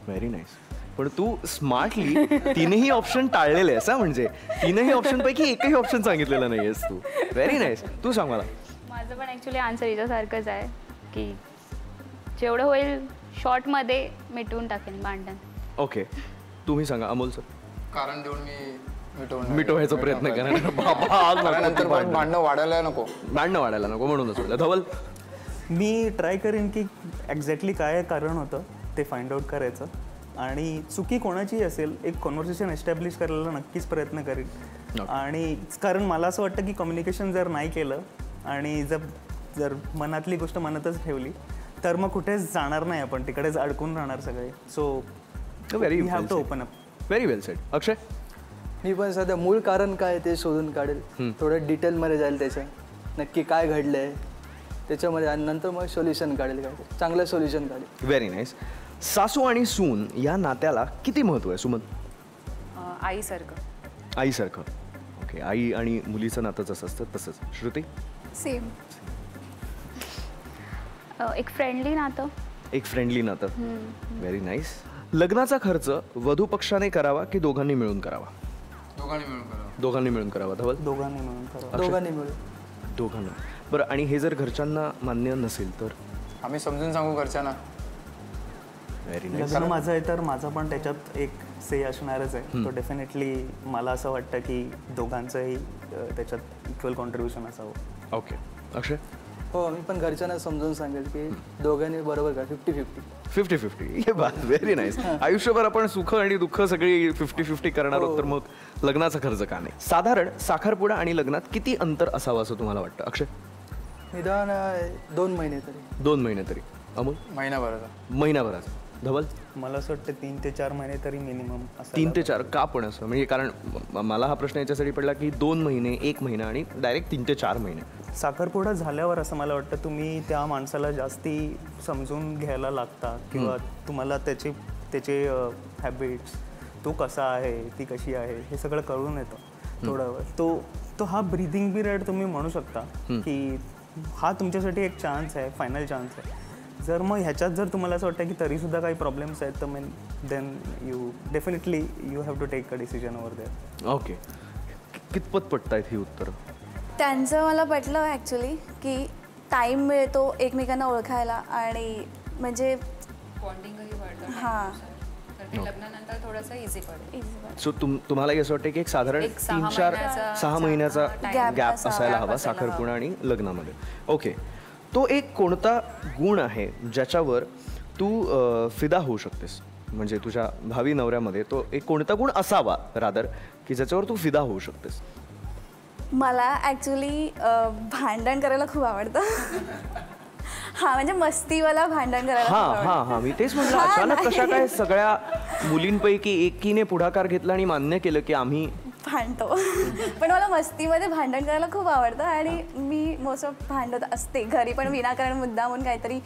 Very nice. पण तू स्मार्टली तीनही ऑप्शन टाळलेले आहेस हा, म्हणजे तीनही ऑप्शनपैकी एकही ऑप्शन सांगितलेलं नाही आहेस तू. Very nice. तू सांग मला. माझं पण ॲक्च्युली आन्सर याच्यासारखंच आहे की जेवढं होईल शॉर्टमध्ये मिटवून टाकेन भांडण. ओके. तुम्ही सांगा अमोल सर. कारण देऊन मी मिटवायचा प्रयत्न करणार. बाबा, नंतर भांडणं वाढायला नको. भांडणं वाढायला नको म्हणूनच म्हटलं. धवल? मी ट्राय करेन की एक्झॅक्टली काय कारण होतं ते फाइंड आउट करायचं, आणि चुकी कोणाची असेल एक कॉन्व्हर्सेशन एस्टॅब्लिश करायला नक्कीच प्रयत्न करेन. आणि कारण मला असं वाटतं की कम्युनिकेशन जर नाही केलं आणि जर मनातली गोष्ट मनातच ठेवली तर मग कुठेच जाणार नाही आपण, तिकडेच अडकून राहणार सगळे. So very we have to open up. Very well said. Akshay? मी पण सध्या मूळ कारण काय ते शोधून काढेल, थोडं डिटेलमध्ये जाईल त्याच्या, नक्की काय घडलं आहे त्याच्यामध्ये, आणि नंतर मग सोल्युशन काढेल, काय चांगलं सोल्युशन काढेल. Very nice. सासू आणि सून या नात्याला किती महत्त्व आहे सुमन? आईसारखं. आईसारखं. ओके. आई आणि मुलीचं नातं जसं असतं तसंच. श्रुती? सेम. एक फ्रेंडली नातं. एक फ्रेंडली नातं. Very nice. लग्नाचा खर्च वधू पक्षाने करावा की दोघांनी मिळून करावा? दोघांनी मिळून करा. दोघांनी मिळून करावा. धवल? दोघांनी मिळून करा. दोघांनी मिळून. दोघांना. बरं, आणि हे जर घरच्यांना मान्य नसेल तर? आम्ही समजून सांगू घरच्यांना. Very nice. लग्न माझं आहे तर माझा पण त्याच्यात एक से असणारच आहे. तो डेफिनेटली मला असं वाटतं की दोघांचंही त्याच्यात इक्वल कॉन्ट्रीब्युशन असावं. ओके. अक्षय? हो, मी पण घरच्यांना समजून सांगेल की दोघांनी बरोबर का 50-50. 50-50. हे बात व्हेरी नाईस. आयुष्यभर आपण सुख आणि दुःख सगळी 50-50 करणार आहोत तर मग लग्नाचा खर्च का नाही? साधारण साखरपुडा आणि लग्नात किती अंतर असावं असं तुम्हाला वाटतं? अक्षय? निदान 2 महिने तरी. 2 महिने तरी. अमोल? महिनाभराचा. धवल? मला असं वाटतं 3 ते 4 महिने तरी मिनिमम असं. 3 ते 4 का पण असं? म्हणजे कारण मला हा प्रश्न याच्यासाठी पडला की 2 महिने, 1 महिना आणि डायरेक्ट 3 ते 4 महिने. साखरपुडा झाल्यावर असं मला वाटतं तुम्ही त्या माणसाला जास्ती समजून घ्यायला लागता, किंवा तुम्हाला त्याचे हॅबिट्स, तो कसा आहे, ती कशी आहे, हे सगळं कळून येतं थोडं. तो हा ब्रीदिंग पिरियड तुम्ही म्हणू शकता की हा तुमच्यासाठी एक चान्स आहे, फायनल चान्स आहे. जर मग ह्याच्यात जर तुम्हाला असं वाटतं की तरीसुद्धा काही प्रॉब्लेम्स आहेत तर मग then you definitely you have to take a decision over there. Okay. कितपत पटतायत ही उत्तरं? त्यांचं मला पटलं ॲक्च्युली की टाईम मिळतो एकमेकांना ओळखायला, आणि म्हणजे बॉन्डिंगही वाढतं. हां. तर ते लग्नानंतर थोडंसं इझी पडेल. सो तुम्हाला असं वाटतं की एक साधारण 3-4-6 महिन्याचा गॅप असायला हवा साखरपुडा आणि लग्नामध्ये. ओके. तो एक कोणता गुण आहे ज्याच्यावर तू फिदा होऊ शकतेस? म्हणजे तुझ्या भावी नवऱ्यामध्ये तो एक कोणता गुण असावा रादर की ज्याच्यावर तू फिदा होऊ शकतेस? मला ॲक्च्युली भांडण करायला खूप आवडतं. हां, म्हणजे मस्तीवाला भांडण करायला खूप आवडतं. हां, मी तेच म्हटलं अचानक कशा काय सगळ्या मुलींपैकी एकीने पुढाकार घेतला आणि मान्य केलं की आम्ही भांडतो. पण मला मस्तीमध्ये भांडण करायला खूप आवडतं, आणि मी मोस्ट ऑफ भांडत असते घरी पण, विनाकारण मुद्दा म्हणून काहीतरी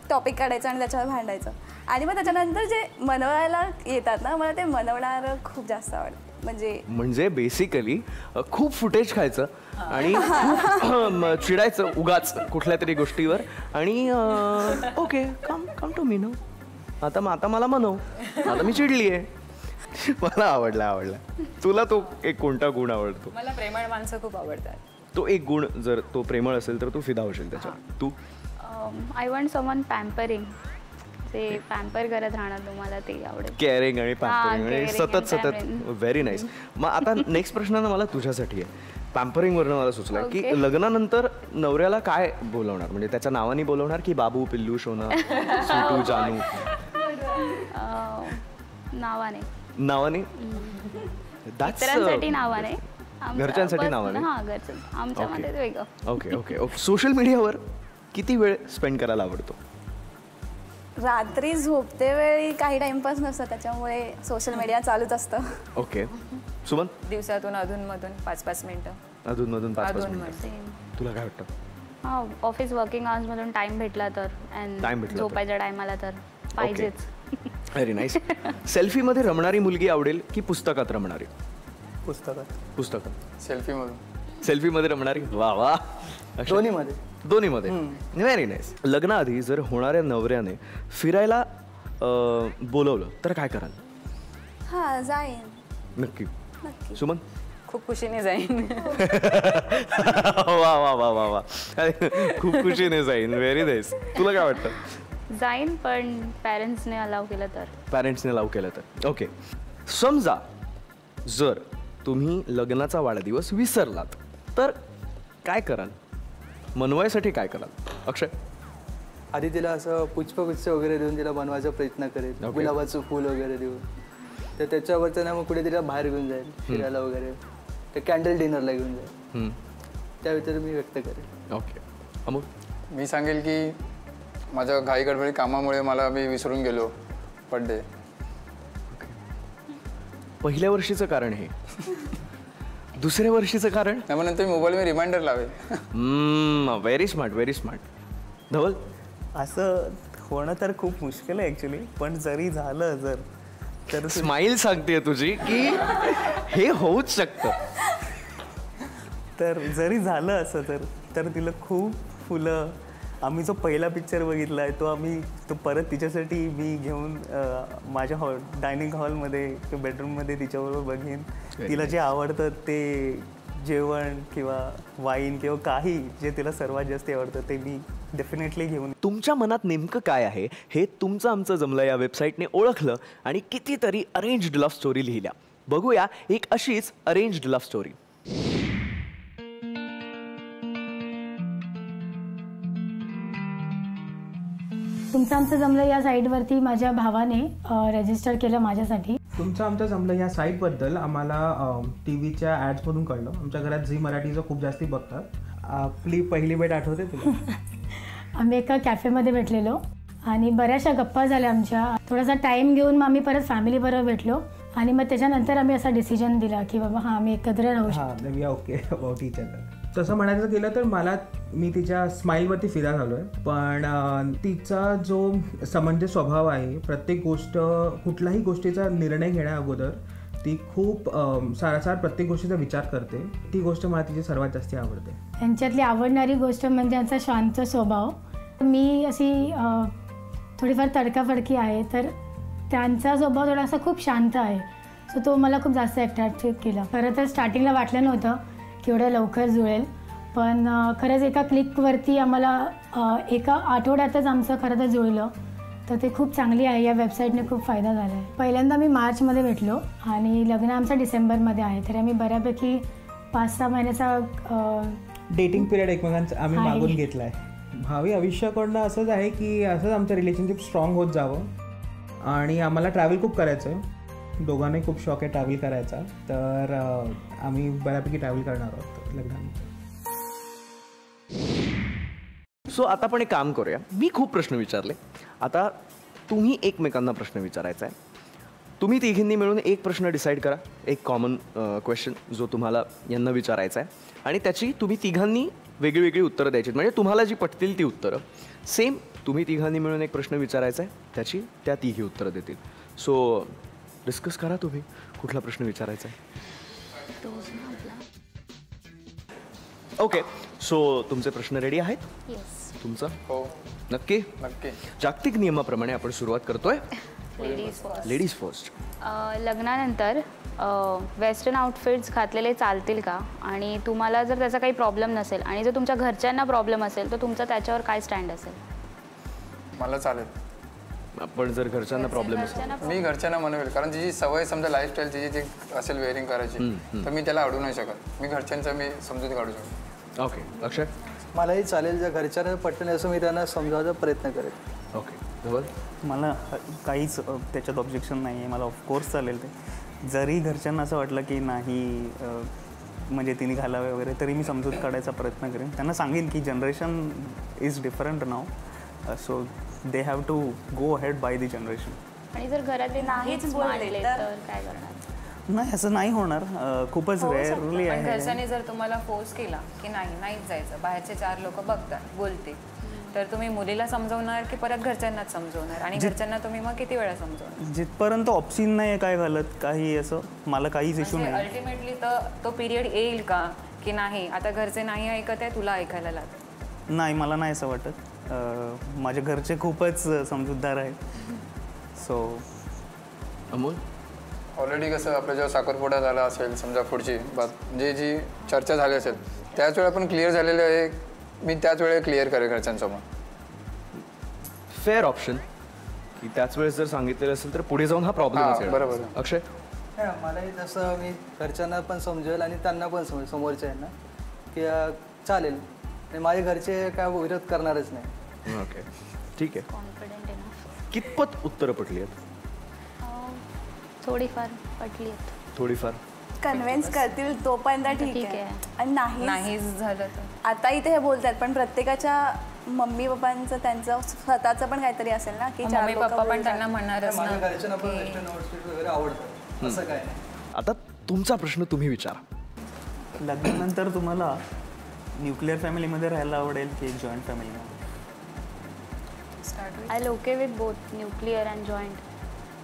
टॉपिक काढायचं आणि त्याच्यावर भांडायचं. आणि मग त्याच्यानंतर जे मनवायला येतात ना, मला ते मनवणारं खूप जास्त आवडतं. म्हणजे बेसिकली खूप फुटेज खायचं आणि खूप चिडायचं उगाच कुठल्या तरी गोष्टीवर, आणि okay come to me no, आता मला मनव, आता मी चिडली आहे. मला आवडला. तुला तो एक कोणता गुण आवडतो? मला प्रेमळ माणसं खूप आवडतात. तो एक गुण जर तो प्रेमळ असेल तर तू फिदा होशील त्याच्यावर. तू? आय वॉन्ट समवन पॅम्परिंग, ते पॅम्पर करत राहणार तुम्हाला, ते आवडेल. केअरिंग आणि पॅम्परिंग आणि caring सतत and सतत. pampering. Very nice. मग आता नेक्स्ट प्रश्न ना मला तुझ्यासाठी आहे. पॅम्परिंगवरनं मला सुचलं की Okay. लग्नानंतर नवऱ्याला काय बोलवणार, म्हणजे त्याच्या नावाने बोलवणार की बाबू, पिल्लू, सोना, स्वीटू, जानू? नावाने. नावाने? इतरांसाठी नावाने, घरच्यांसाठी नावाने? हां, घरचं. आमच्यामध्ये ते वेगळं. Okay okay okay. सोशल मीडियावर किती वेळ स्पेंड करायला आवडतो? रात्री झोपते वेळी काही टाइमपास नसतं, त्याच्यामुळे सोशल मीडिया चालूच असतं. ओके. सुमन? दिवसातून अधूनमधून 5-5 मिनिटं. अधूनमधून 5-5 अधूनमधून. मिनिटं. तुला काय वाटतं? हां, ऑफिस वर्किंग आवर्समधून टाइम भेटला तर, Time अँड भेटला तर. झोपायच्या टायमाला तर पाहिजेच. Very nice. सेल्फीमध्ये रमणारी मुलगी आवडेल की पुस्तकात रमणारी? पुस्तकात. सेल्फीमध्ये रमणारी? वा वा. दोन्हीमध्ये. दोन्हीमध्ये. Very nice. लग्नाआधी जर होणाऱ्या नवऱ्याने फिरायला बोलवलं तर काय कराल? हां, जाईन. नक्की. नक्की. सुमन? खूप खुशीने जाईन. वा वा वा वा वा. खूप खुशीने जाईन. Very nice. तुला काय वाटतं? जाईन, पण पॅरेंट्सने अलाव केलं तर. पॅरेंट्सने लाव केलं तर. ओके. समजा जर तुम्ही लग्नाचा वाढदिवस विसरलात तर काय कराल? मनवायसाठी काय कराल? अक्षय? आधी तिला असं पुष्पगुच्छ वगैरे देऊन तिला बनवायचा प्रयत्न करेल, Okay. गुलाबाचं फूल वगैरे देऊन. तर त्याच्यावरचं ना मग कुठे तिला बाहेर घेऊन जाईल फिरायला वगैरे, ते कॅन्डल डिनरला घेऊन जाईल. त्या व्यतिरिक्त मी व्यक्त करेन. ओके. अमोल? मी सांगेल की माझ्या घाई गडबडी कामामुळे मी विसरून गेलो बर्थडे. पहिल्या वर्षीचं कारण हे, दुसऱ्या वर्षीचं कारण? त्यामुळे नंतर मोबाईलवर रिमाइंडर लावेल. Very smart, very smart. Dhaval? असं होणं तर खूप मुश्किल आहे ॲक्च्युली, पण जरी झालं तर स्माईल सांगते तुझी की हे होऊच शकतं. तर जरी झालं असं तर तिला खूप फुलं, आम्ही जो पहिला पिक्चर बघितला आहे तो परत तिच्यासाठी मी घेऊन माझ्या डायनिंग हॉलमध्ये बेडरूममध्ये तिच्याबरोबर बघेन. तिला जे आवडतं ते जेवण किंवा वाईन किंवा काही जे तिला सर्वात जास्त आवडतं ते मी डेफिनेटली घेऊन. तुमच्या मनात नेमकं काय आहे हे तुमचं आमचं जमलं या वेबसाईटने ओळखलं आणि कितीतरी अरेंज्ड लव्ह स्टोरी लिहिल्या. बघूया एक अशीच अरेंज्ड लव्ह स्टोरी. तुमचं आमचं जमलं या साईटवरती माझ्या भावाने रजिस्टर केलं माझ्यासाठी. तुमचं आमचं जमलं या साईटबद्दल आम्हाला टी व्हीच्या ॲड्समधून कळलं. आमच्या घरात झी मराठीचं खूप जास्ती बघतात. आपली पहिली भेट आठवते तुला? आम्ही एका कॅफेमध्ये भेटलेलो आणि बऱ्याचशा गप्पा झाल्या आमच्या. थोडासा टाईम घेऊन मग आम्ही परत फॅमिलीबरोबर भेटलो आणि मग त्याच्यानंतर आम्ही असा डिसिजन दिला की बाबा हां आम्ही एकत्र राहू शकतो. हां, we okay about each other. तसं म्हणायचं गेलं तर मी तिच्या स्माईलवरती फिदा झालो आहे, पण तिचा जो समंजस स्वभाव आहे, प्रत्येक गोष्ट कुठल्याही गोष्टीचा निर्णय घेण्या अगोदर ती खूप सारासार प्रत्येक गोष्टीचा विचार करते. ती गोष्ट मला तिची सर्वात जास्त आवडते. त्यांच्यातली आवडणारी गोष्ट म्हणजे त्यांचा शांत स्वभाव. मी अशी थोडीफार तडकाफडकी आहे, तर त्यांचा स्वभाव थोडासा खूप शांत आहे, सो तो मला खूप जास्त अट्रॅक्ट केला. खरं तर स्टार्टिंगला वाटलं नव्हतं की एवढं लवकर जुळेल, पण खरंच एका क्लिकवरती आम्हाला एका आठवड्यातच आमचं खरं तर जुळलं. तर ते खूप चांगली आहे. या वेबसाईटने खूप फायदा झाला आहे. पहिल्यांदा मी मार्चमध्ये भेटलो आणि लग्न आमचं डिसेंबरमध्ये आहे, तर आम्ही बऱ्यापैकी 5-6 महिन्याचा डेटिंग पिरियड एकमेकांचा आम्ही मागून घेतला आहे. भावी आयुष्याकडनं असंच आहे की असंच आमचं रिलेशनशिप स्ट्रॉंग होत जावं. आणि आम्हाला ट्रॅव्हल खूप करायचं आहे, दोघांनाही खूप शौक आहे ट्रॅव्हल करायचा, तर आम्ही बऱ्यापैकी ट्रॅव्हल करणार आहोत लग्नानंतर. सो आता आपण एक काम करूया. मी खूप प्रश्न विचारले, आता तुम्ही एकमेकांना प्रश्न विचारायचा आहे. तुम्ही तिघींनी मिळून एक प्रश्न डिसाईड करा, एक कॉमन क्वेश्चन जो तुम्हाला यांना विचारायचा आहे, आणि त्याची तुम्ही तिघांनी वेगळी वेगळी उत्तरं द्यायची. म्हणजे तुम्हाला जी पटतील ती उत्तरं. सेम तुम्ही तिघांनी मिळून एक प्रश्न विचारायचा आहे, त्याची त्या तिघी उत्तरं देतील. सो डिस्कस करा तुम्ही कुठला प्रश्न विचारायचा आहे. ओके, सो तुमचे प्रश्न रेडी आहेत? तुमचं? हो, नक्की? नक्की. जागतिक नियमाप्रमाणे आपण सुरुवात करतोय. Ladies first. लग्नानंतर वेस्टर्न आउटफिट्स घातलेले चालतील का? आणि तुम्हाला जर त्याचा काही प्रॉब्लेम नसेल आणि जर तुमच्या घरच्यांना प्रॉब्लेम असेल तर तुमचा त्याच्यावर काय स्टँड असेल? मला चालेल. पण जर घरच्यांना प्रॉब्लेम असेल? मी घरच्यांना म्हणवेल, कारण तिची सवय समजा लाईफस्टाईल तिची जी असेल वेअरिंग करायची तर मी त्याला अडू नाही शकत. मी घरच्यांचं मी समजून काढू शकतो. ओके. अक्षय? मलाही चालेल, जर घरच्यांना पटलं असं मी त्यांना समजावण्याचा प्रयत्न करेन. ओके. धवल? मला काहीच त्याच्यात ऑब्जेक्शन नाही आहे. मला ऑफकोर्स चालेल ते. जरी घरच्यांना असं वाटलं की नाही म्हणजे तिने घालावे वगैरे, तरी मी समजूत काढायचा प्रयत्न करेन. त्यांना सांगेन की generation is different now, so they have to go ahead by the generation. आणि जर घरातले नाहीच बोलले तर काय करणार? नाही, असं नाही होणार. खूपच रेअरली पण आहे. घरच्यांनी जर तुम्हाला फोर्स केला की नाहीच जायचं, बाहेरचे 4 लोक बघतात बोलते, तर तुम्ही मुलीला समजवणार की परत घरच्यांनाच समजवणार? आणि घरच्यांना तुम्ही मग किती वेळा समजवणार? जिथपर्यंत ऑप्शन नाही आहे काय घालत काही असं मला काहीच इश्यू नाही. अल्टिमेटली तर तो पिरियड येईल का की नाही आता घरचे नाही ऐकत आहे, तुला ऐकायला लागतं? नाही, मला नाही असं वाटत. माझ्या घरचे खूपच समजूतदार आहेत. सो अमोल? ऑलरेडी कसं आपला जेव्हा साखरपुडा झाला असेल समजा, पुढची म्हणजे जी चर्चा झाली असेल त्याच वेळी आपण क्लिअर झालेलं आहे. मी त्याच वेळेला क्लिअर करेल घरच्यांसमोर. फेअर ऑप्शन की त्याच वेळेस जर सांगितलेलं असेल तर पुढे जाऊन हा प्रॉब्लेम असेल. बरोबर. अक्षय? मलाही तसं मी घरच्यांना पण समजवेल आणि त्यांना पण समजेल, समोरच्या यांना, की चालेल आणि माझे घरचे काय विरोध करणारच नाही. ओके. ठीक आहे. कॉन्फिडेंट आहे कितपत उत्तरं पटली आहेत? थोडीफार पटली आहेत. थोडीफार कन्व्हिन्स करतील तोपर्यंत ठीक आहे. आणि नाहीच झालं तर आता इथे हे बोलतात, पण प्रत्येकाच्या मम्मी पप्पांचं त्यांचं स्वतःचं पण काहीतरी असेल ना, की मम्मी पप्पा पण त्यांना म्हणणारच माझ्या ना घरच्यांना पण वेस्टर्न आउटफिट वगैरे आवडतं, असं काय नाही. आता तुमचा प्रश्न तुम्ही विचारा. लग्नानंतर तुम्हाला न्यूक्लिअर फॅमिलीमध्ये राहायला आवडेल की जॉईंट फॅमिलीमध्ये? I okay with both nuclear and joint.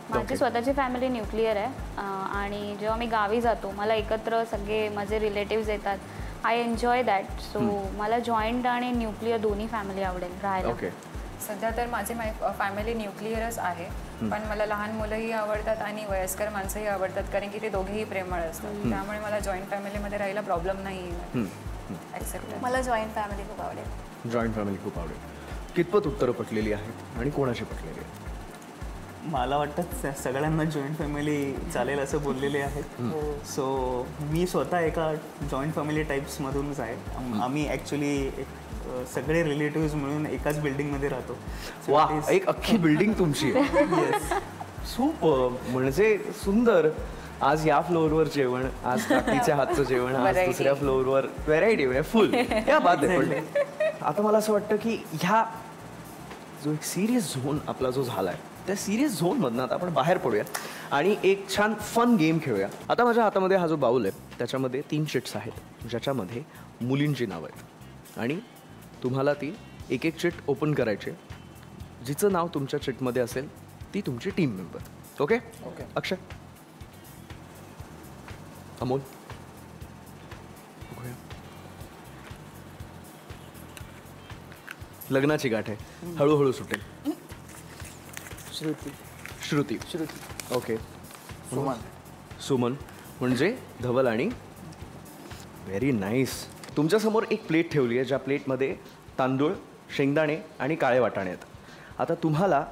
माझी स्वतःची फॅमिली न्यूक्लिअर आहे आणि जेव्हा मी गावी जातो मला एकत्र सगळे माझे रिलेटिव्स येतात. I enjoy that. सो मला जॉईंट आणि न्यूक्लिअर दोन्ही फॅमिली आवडेल राहायला. ओके. सध्या तर माझी फॅमिली न्यूक्लिअरच आहे, पण मला लहान मुलंही आवडतात आणि वयस्कर माणसंही आवडतात, कारण की ते दोघेही प्रेमळ असतात. त्यामुळे मला जॉईंट फॅमिलीमध्ये राहायला प्रॉब्लेम नाही. ॲक्सेप्ट. मला जॉईंट फॅमिली खूप आवडेल. जॉईंट फॅमिली खूप आवडेल. कितपत उत्तरं पटलेली आहेत आणि कोणाशी पटलेली आहेत? मला वाटतं सगळ्यांना जॉईंट फॅमिली चालेल असं बोललेले आहेत. सो मी स्वतः एका जॉईंट फॅमिली टाईप्समधूनच आहे. आम्ही ॲक्च्युली सगळे रिलेटिव्स मिळून एकाच बिल्डिंगमध्ये राहतो. वा, एक अख्खी बिल्डिंग तुमची आहे. सुपर, म्हणजे सुंदर. आज या फ्लोअरवर जेवण, आज काकीच्या हातचं जेवण, आज दुसऱ्या फ्लोअरवर व्हेरायटी म्हणजे फुल. या बात आहे. पण आता मला असं वाटतं की ह्या जो एक सिरियस झोन आपला जो झाला आहे त्या सिरियस झोनमधनं आता आपण बाहेर पडूया आणि एक छान फन गेम खेळूया. आता माझ्या हातामध्ये हा जो बाऊल आहे त्याच्यामध्ये 3 चिट्स आहेत ज्याच्यामध्ये मुलींची नावं आहेत आणि तुम्हाला ती एक एक चिट ओपन करायची. जिचं नाव तुमच्या चिटमध्ये असेल ती तुमची टीम मेंबर. ओके? ओके. अक्षय? अमोल? लग्नाची गाठ आहे, हळूहळू सुटेल. श्रुती. ओके. सुमन म्हणजे धवल आणि व्हेरी नाईस. तुमच्यासमोर एक प्लेट ठेवली आहे ज्या प्लेटमध्ये तांदूळ, शेंगदाणे आणि काळे वाटाणे आहेत. आता तुम्हाला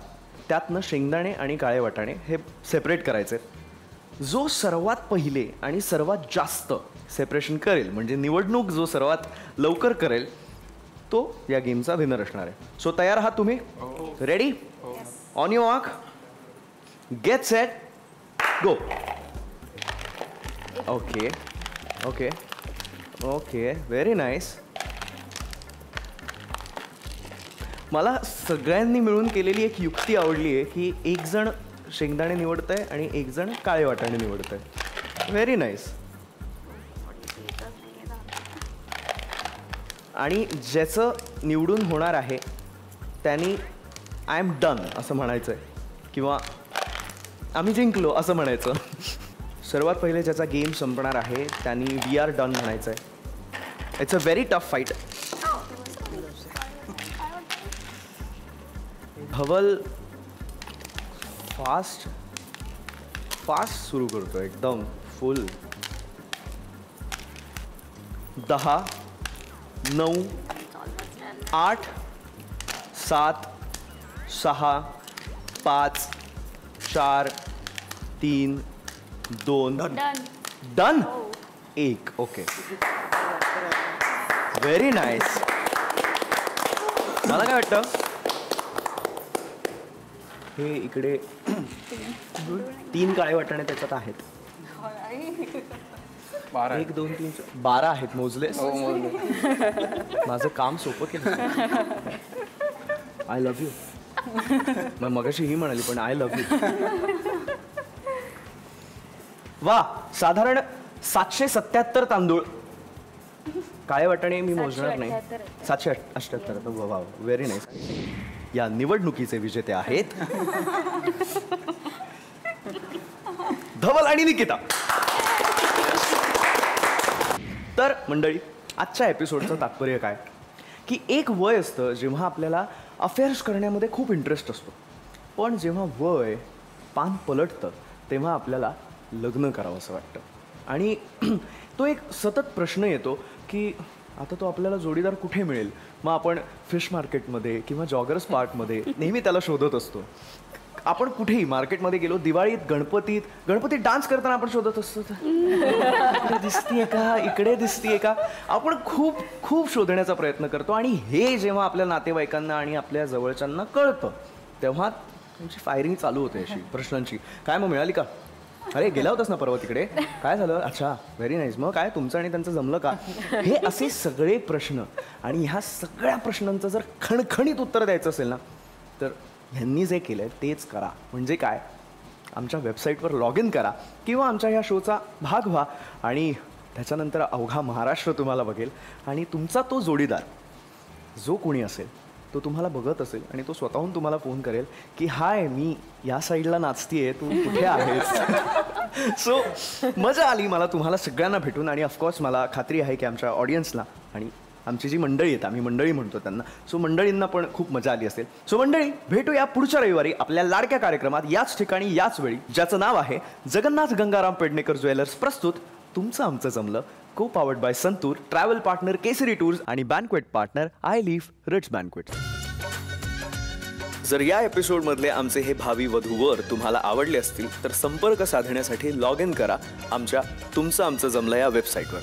त्यातनं शेंगदाणे आणि काळे वाटाणे हे सेपरेट करायचे आहेत. जो सर्वात पहिले आणि सर्वात जास्त सेपरेशन करेल म्हणजे निवडणूक जो सर्वात लवकर करेल तो या गेमचा विनर असणार आहे. सो तयार आहात तुम्ही? Ready? On your mark, get set, go. Okay okay okay, very nice. मला सगळ्यांनी मिळून केलेली एक युक्ती आवडली आहे की एक जण शेंगदाणे निवडत आहे आणि एक जण काळे वाटाणे निवडत आहे. Very nice. आणि ज्याचं निवडून होणार आहे त्यांनी आय एम डन असं म्हणायचं आहे किंवा आम्ही जिंकलो असं म्हणायचं. सर्वात पहिले ज्याचा गेम संपणार आहे त्यांनी वी आर डन म्हणायचं आहे. It's a very tough fight. Dhaval fast सुरू करतो एकदम full. 10, 9, 8, 7, 6 5 4 3 2 done 1. Okay, very nice. मला काय वाटतं, हे इकडे 3 काळे वाटाणे त्याच्यात आहेत. 1 2 3 12 आहेत. मोजले? माझं काम सोपं केलं. I love you. मगाशी ही म्हणाली पण आय लव्ह यू. वा, साधारण 777 तांदूळ. काळे वाटाणे मी मोजणार नाही. 778. वा, व्हेरी नाईस. या निवडणुकीचे विजेते आहेत धवल आणि निकिता. तर मंडळी, आजच्या एपिसोडचं तात्पर्य काय की एक वय असतं जेव्हा आपल्याला अफेअर्स करण्यामध्ये खूप इंटरेस्ट असतो, पण जेव्हा वय पान पलटतं तेव्हा आपल्याला लग्न करावं असं वाटतं. आणि तो एक सतत प्रश्न येतो की आता तो आपल्याला जोडीदार कुठे मिळेल. मग आपण फिश मार्केटमध्ये किंवा जॉगर्स पार्कमध्ये नेहमी त्याला शोधत असतो. आपण कुठेही मार्केटमध्ये गेलो, दिवाळीत, गणपतीत डान्स करताना आपण शोधत असतो, इकडे दिसतीये का, इकडे दिसतीये का. आपण खूप खूप शोधण्याचा प्रयत्न करतो. आणि हे जेव्हा आपल्या नातेवाईकांना आणि आपल्या जवळच्यांना कळतं तेव्हा त्यांची फायरिंग चालू होते अशी प्रश्नांची. काय मग मिळाली का? अरे गेला होतास ना परवा तिकडे, काय झालं? अच्छा, व्हेरी नाईस. मग काय तुमचं आणि त्यांचं जमलं का? हे असे सगळे प्रश्न. आणि ह्या सगळ्या प्रश्नांचं जर खणखणीत उत्तर द्यायचं असेल ना, तर ह्यांनी जे केलं आहे तेच करा. म्हणजे काय, आमच्या वेबसाईटवर लॉग इन करा किंवा आमच्या ह्या शोचा भाग व्हा आणि त्याच्यानंतर अवघा महाराष्ट्र तुम्हाला बघेल. आणि तुमचा तो जोडीदार जो कोणी असेल तो तुम्हाला बघत असेल आणि तो स्वतःहून तुम्हाला फोन करेल की हाय, मी या साईडला नाचतीये, तू कुठे आहेस. सो मजा आली मला तुम्हाला सगळ्यांना भेटून. आणि ऑफकोर्स मला खात्री आहे की आमच्या ऑडियन्सला आणि आमची जी मंडळी आहेत, आम्ही मंडळी म्हणतो त्यांना, सो मंडळींना पण खूप मजा आली असेल. सो मंडळी, भेटूया पुढच्या रविवारी आपल्या लाडक्या कार्यक्रमात, याच ठिकाणी, याच वेळी, ज्याचं नाव आहे जगन्नाथ गंगाराम पेडणेकर ज्वेलर्स प्रस्तुत तुमचं आमचं जमलं, co powered by Santoor, travel partner Kesari tours आणि banquet partner I live rich banquet. जर या एपिसोडमधले आमचे हे भावी वधूवर तुम्हाला आवडले असतील तर संपर्क साधण्यासाठी लॉग इन करा आमच्या तुमचं आमचं जमलं या वेबसाईटवर.